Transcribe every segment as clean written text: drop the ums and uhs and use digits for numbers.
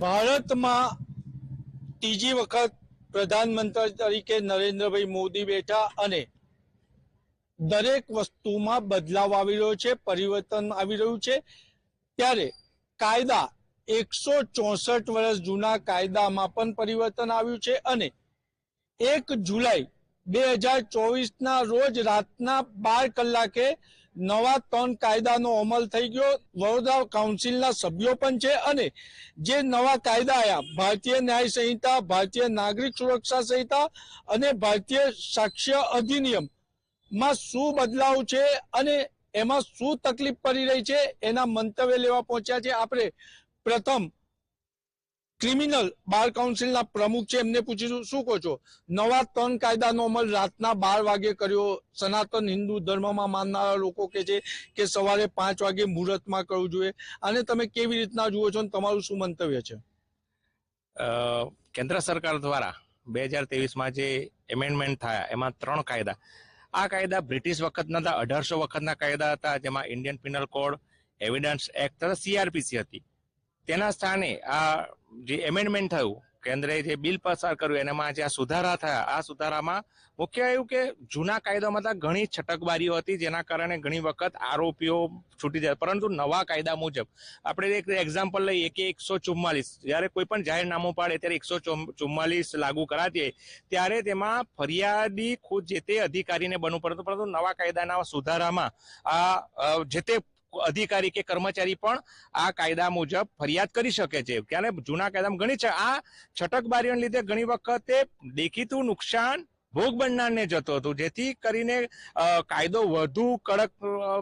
ભારતમાં ત્રીજી વખત પ્રધાનમંત્રી તરીકે નરેન્દ્રભાઈ મોદી બેઠા અને દરેક વસ્તુમાં બદલાવ આવી રહ્યો છે, પરિવર્તન આવી રહ્યું છે। ત્યારે કાયદા 164 વર્ષ જૂના કાયદામાં પણ પરિવર્તન આવ્યું છે અને 1 જુલાઈ 2024ના રોજ રાતના 12 કલાકે નવા 3 કાયદાનો અમલ થઈ ગયો। વડોદરા કાઉન્સિલના સભ્યો પણ છે અને જે નવા કાયદા આયા ભારતીય ન્યાય સંહિતા, ભારતીય નાગરિક સુરક્ષા સંહિતા અને ભારતીય સાક્ષ્ય અધિનિયમ માં શું બદલાવ છે અને એમાં શું તકલીફ પડી રહી છે એના મંતવ્ય લેવા પહોંચ્યા છે। આપણે પ્રથમ ક્રિમિનલ બાર કાઉન્સિલના પ્રમુખ છે, એમને પૂછીશું શું કહો છો? નવા 3 કાયદાનો અમલ રાતના 12 વાગે કર્યો। સનાતન હિન્દુ ધર્મમાં માનનારા લોકો કે છે કે સવારે 5 વાગે મુહૂર્તમાં કરવું જોઈએ, અને તમે કેવી રીતના જુઓ છો અને તમારું શું મંતવ્ય છે? કેન્દ્ર સરકાર દ્વારા 2023માં જે એમેન્ડમેન્ટ થયા એમાં 3 કાયદા, આ કાયદા બ્રિટિશ વખતના હતા, 1800 વખતના કાયદા હતા, જેમાં Indian penal code, evidence act તથા CRPC હતી। તેના સ્થાને આ જે એમેન્ડમેન્ટ થયું, કેન્દ્રએ જે બિલ પસાર કર્યું એનામાં જે આ સુધારા થયા, આ સુધારામાં મુખ્ય એવું કે જૂના કાયદામાં ઘણી છટકબારીઓ હતી, જેના કારણે ઘણી વખત આરોપીઓ છૂટી જાય। પરંતુ નવા કાયદા મુજબ આપણે એક એક્ઝામ્પલ લઈએ કે 144, જ્યારે કોઈ પણ જાહેરનામું પાડે ત્યારે 144 લાગુ કરાતી ત્યારે તેમાં ફરિયાદી ખુદ જે તે અધિકારીને બનવું પડતું, પરંતુ નવા કાયદાના સુધારામાં આ જે તે અધિકારી કે કર્મચારી પણ આ કાયદા મુજબ ફરિયાદ કરી શકે છે। ત્યારે જૂના કાયદામાં ઘણી છે આ છટકબારીઓને લીધે ઘણી વખતે દેખીતું નુકસાન ભોગ બનનારને જતો હતું, જેથી કરીને કાયદો વધુ કડક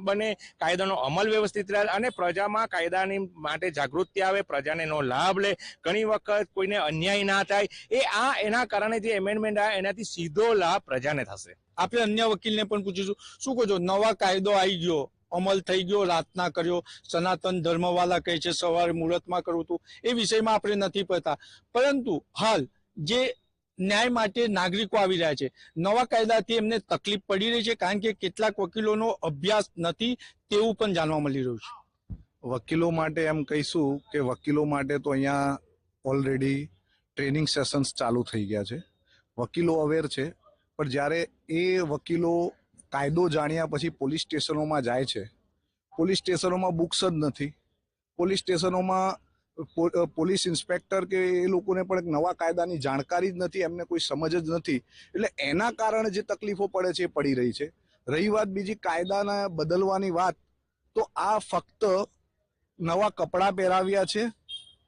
બને, કાયદાનો અમલ વ્યવસ્થિત રહે અને પ્રજામાં કાયદાની માટે જાગૃતિ આવે, પ્રજાને એનો લાભ લે, ઘણી વખત કોઈને અન્યાય ના થાય। એના કારણે જે એમેન્ડમેન્ટ આવ્યા એનાથી સીધો લાભ પ્રજાને થશે। આપણે અન્ય વકીલને પણ પૂછીશું શું કહો છો? નવા કાયદો આવી ગયો, અમલ થઈ ગયો, રાતના કર્યો, સનાતન ધર્મવાળા કહે છે સવારે મુહૂર્તમાં કરવું હતું, એ વિષયમાં આપણે નથી પડતા, પરંતુ હાલ જે ન્યાય માટે નાગરિકો આવી રહ્યા છે, નવા કાયદાથી એમને તકલીફ પડી રહી છે, કારણ કે કેટલાક વકીલોનો અભ્યાસ નથી તેવું પણ જાણવા મળી રહ્યું છે। વકીલો માટે એમ કહીશું કે વકીલો માટે તો અહીંયા ઓલરેડી ટ્રેનિંગ સેશન્સ ચાલુ થઈ ગયા છે, વકીલો અવેર છે, પણ જ્યારે એ વકીલો કાયદો જાણ્યા પછી પોલીસ સ્ટેશનોમાં જાય છે, પોલીસ સ્ટેશનોમાં બુક્સ જ નથી, પોલીસ સ્ટેશનોમાં પોલીસ ઇન્સ્પેક્ટર કે એ લોકોને પણ નવા કાયદાની જાણકારી જ નથી, એમને કોઈ સમજ જ નથી, એટલે એના કારણે જે તકલીફો પડે છે એ પડી રહી છે। રહી વાત બીજી કાયદાના બદલવાની વાત, તો આ ફક્ત નવા કપડાં પહેરાવ્યા છે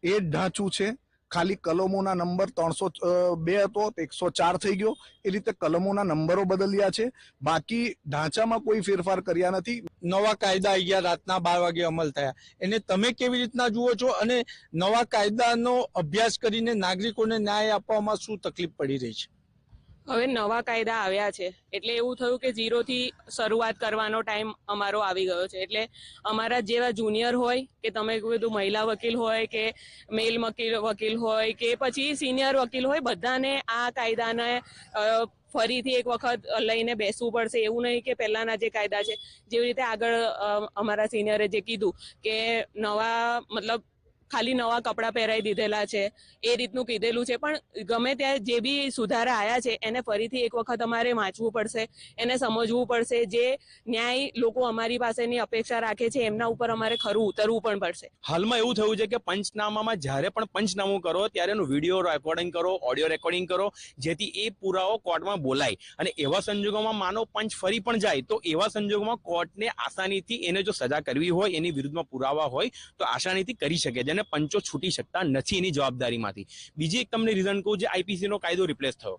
એ જ ઢાંચું છે। ખાલી કલમોના નંબર 302 હતો 104 થઈ ગયો, એ રીતે કલમોના નંબરો બદલ્યા છે, બાકી ઢાંચામાં કોઈ ફેરફાર કર્યા નથી। નવા કાયદા આવી ગયા, રાતના 12 વાગે અમલ થયા, એને તમે કેવી રીતના જુઓ છો અને નવા કાયદાનો અભ્યાસ કરીને નાગરિકોને ન્યાય આપવામાં શું તકલીફ પડી રહી છે? હવે નવા કાયદા આવ્યા છે એટલે એવું થયું કે 0 થી શરૂઆત કરવાનો ટાઈમ અમારો આવી ગયો છે। એટલે અમારા જેવા જુનિયર હોય કે તમે કીધું મહિલા વકીલ હોય કે મેલ વકીલ હોય કે પછી સિનિયર વકીલ હોય, બધાને આ કાયદાને ફરીથી એક વખત લઈને બેસવું પડશે। એવું નહીં કે પહેલાના જે કાયદા છે, જેવી રીતે આગળ અમારા સિનિયરે જે કીધું કે નવા મતલબ ખાલી નવા કપડાં પહેરાઈ દીધેલા છે એ રીતનું કીધેલું છે, પણ ગમે ત્યાં જે બી સુધારા આવ્યા છે એને ફરીથી એક વખત અમારે વાંચવું પડશે, એને સમજવું પડશે, જે ન્યાય લોકો અમારી પાસેની અપેક્ષા રાખે છે એમના ઉપર અમારે ખરું ઉતરવું પણ પડશે। હાલમાં એવું થયું છે કે પંચનામામાં જ્યારે પણ પંચનામું કરો ત્યારે એનું વિડીયો રેકોર્ડિંગ કરો, ઓડિયો રેકોર્ડિંગ કરો, જેથી એ પુરાવો કોર્ટમાં બોલાય, અને એવા સંજોગોમાં માનો પંચ ફરી પણ જાય તો એવા સંજોગોમાં કોર્ટને આસાનીથી એને જો સજા કરવી હોય, એની વિરુદ્ધમાં પુરાવા હોય તો આસાનીથી કરી શકે, જેને પંચો છૂટી શકતા નથી એની જવાબદારીમાંથી। બીજી એક તમને રીઝન કહું, જે IPC નો કાયદો રિપ્લેસ થયો,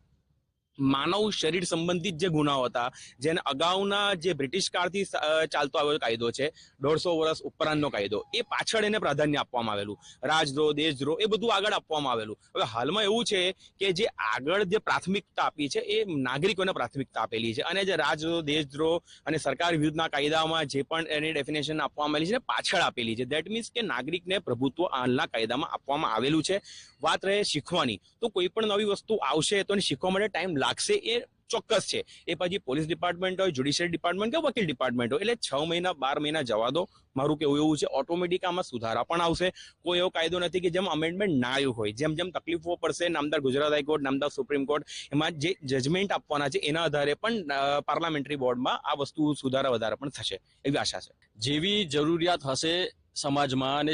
માનવ શરીર સંબંધિત જે ગુનાઓ હતા, જેને અગાઉના જે બ્રિટિશ કાળથી ચાલતો આવ્યો કાયદો છે, 150 વર્ષ ઉપરાંતનો કાયદો, એ પાછળ એને પ્રાધાન્ય આપવામાં આવેલું, રાજદ્રોહ, દેશદ્રોહ એ બધું આગળ આપવામાં આવેલું। હવે હાલમાં એવું છે કે જે આગળ જે પ્રાથમિકતા આપી છે એ નાગરિકોને પ્રાથમિકતા આપેલી છે, અને જે રાજદ્રોહ, દેશદ્રોહ અને સરકાર વિરુદ્ધના કાયદામાં જે પણ એની ડેફિનેશન આપવામાં આવેલી છે પાછળ આપેલી છે। દેટ મીન્સ કે નાગરિકને પ્રભુત્વ હાલના કાયદામાં આપવામાં આવેલું છે। વાત રહે શીખવાની, તો કોઈ પણ નવી વસ્તુ આવશે તો એને શીખવા માટે ટાઈમ લાગશે, એ ચોક્કસ છે. એ પછી પોલીસ ડિપાર્ટમેન્ટ હોય, જ્યુડિશિયલ ડિપાર્ટમેન્ટ કે વકીલ ડિપાર્ટમેન્ટ હોય, એટલે 6 મહિના 12 મહિના જવા દો. મારું કેવું એવું છે, ઓટોમેટિક આમાં સુધારા પણ આવશે. કોઈ એવો કાયદો નથી કે જેમ અમેન્ડમેન્ટ ના આવ્યું હોય. જેમ જેમ તકલીફો પડશે, નામદાર ગુજરાત હાઈકોર્ટ, નામદાર સુપ્રીમ કોર્ટ, એમાં જે જજમેન્ટ આપવાના છે એના આધારે પણ પાર્લામેન્ટરી બોર્ડમાં આ વસ્તુ સુધારા વધારા પણ થશે એવી આશા છે. જેવી જરૂરિયાત હશે સમાજમાં અને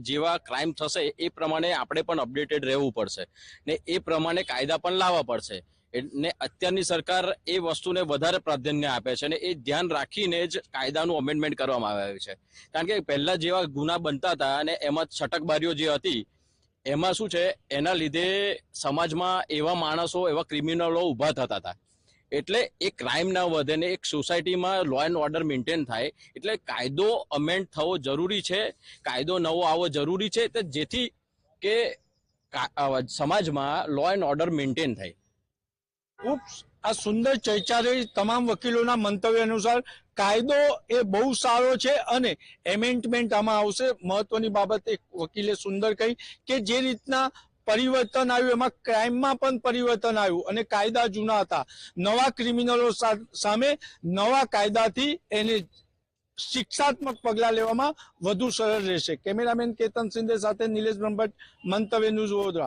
જેવા ક્રાઇમ થશે એ પ્રમાણે આપણે પણ અપડેટેડ રહેવું પડશે ને એ પ્રમાણે કાયદા પણ લાવવા પડશે. ને અત્યારની સરકાર એ વસ્તુને વધારે પ્રાધાન્ય આપે છે અને એ ધ્યાન રાખીને જ કાયદાનું અમેન્ડમેન્ટ કરવામાં આવ્યું છે. કારણ કે પહેલા જેવા ગુના બનતા હતા અને એમાં છટકબારીઓ જે હતી એમાં શું છે, એના લીધે સમાજમાં એવા માણસો, એવા ક્રિમિનલો ઊભા થતા હતા. એટલે એ ક્રાઇમ ના વધે ને એક સોસાયટીમાં લો એન્ડ ઓર્ડર મેન્ટેન થાય. એટલે કાયદો અમેન્ડ થવો જરૂરી છે, કાયદો નવો આવવો જરૂરી છે, જેથી કે સમાજમાં લો એન્ડ ઓર્ડર મેન્ટેન થાય. ખૂબ આ સુંદર ચર્ચા રહી. તમામ વકીલોના મંતવ્ય અનુસાર કાયદો એ બહુ સારો છે અને એમેન્ડમેન્ટ આમાં આવશે. મહત્વની બાબત એક વકીલે સુંદર કહી કે જે રીતના પરિવર્તન આવ્યું એમાં ક્રાઇમમાં પણ પરિવર્તન આવ્યું અને કાયદા જૂના હતા. નવા ક્રિમિનલો સામે નવા કાયદાથી એને શિક્ષાત્મક પગલાં લેવામાં વધુ સરળ રહેશે. કેમેરામેન કેતન સિંધે સાથે નિલેશ બ્રહ્મભટ્ટ, મંતવ્ય ન્યૂઝ વડોદરા.